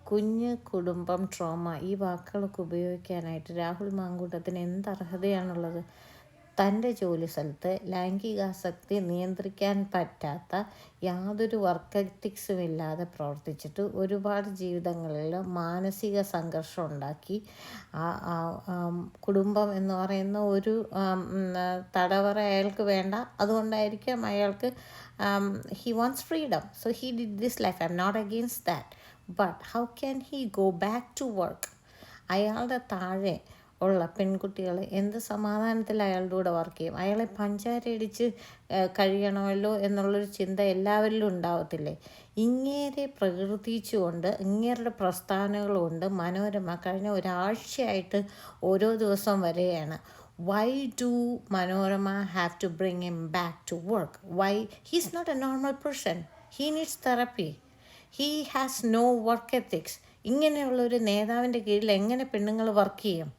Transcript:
കുഞ്ഞ്, കുടുംബം, ട്രോമ ഈ വാക്കുകളൊക്കെ ഉപയോഗിക്കാനായിട്ട് രാഹുൽ മാങ്കൂട്ടത്തിന് എന്ത് അർഹതയാണുള്ളത്? തൻ്റെ ജോലി സ്ഥലത്ത് ലൈംഗികാസക്തി നിയന്ത്രിക്കാൻ പറ്റാത്ത യാതൊരു വർക്ക് എത്തിക്സും ഇല്ലാതെ പ്രവർത്തിച്ചിട്ട് ഒരുപാട് ജീവിതങ്ങളിൽ മാനസിക സംഘർഷം ഉണ്ടാക്കി കുടുംബം എന്ന് പറയുന്ന ഒരു തടവറ അയാൾക്ക് വേണ്ട. അതുകൊണ്ടായിരിക്കും അയാൾക്ക് he wants freedom. So he did this life. I'm not against that. But how can he go back to work? അയാളുടെ താഴെ ഉള്ള പെൺകുട്ടികൾ എന്ത് സമാധാനത്തിൽ അയാളുടെ കൂടെ വർക്ക് ചെയ്യും? അയാളെ പഞ്ചാരയടിച്ച് കഴിയണമല്ലോ എന്നുള്ളൊരു ചിന്ത എല്ലാവരിലും ഉണ്ടാവത്തില്ലേ? ഇങ്ങേരെ പ്രകീർത്തിച്ചുകൊണ്ട് ഇങ്ങേരുടെ പ്രസ്ഥാനങ്ങൾ കൊണ്ട് മനോരമ കഴിഞ്ഞ ഒരാഴ്ചയായിട്ട് ഓരോ ദിവസം വരികയാണ്. Why do Manorama have to bring him back to work? Why? He's not a normal person. He needs therapy. He has no work ethics. ഇങ്ങനെയുള്ളൊരു നേതാവിൻ്റെ കീഴിൽ എങ്ങനെ പെണ്ണുങ്ങൾ വർക്ക് ചെയ്യും?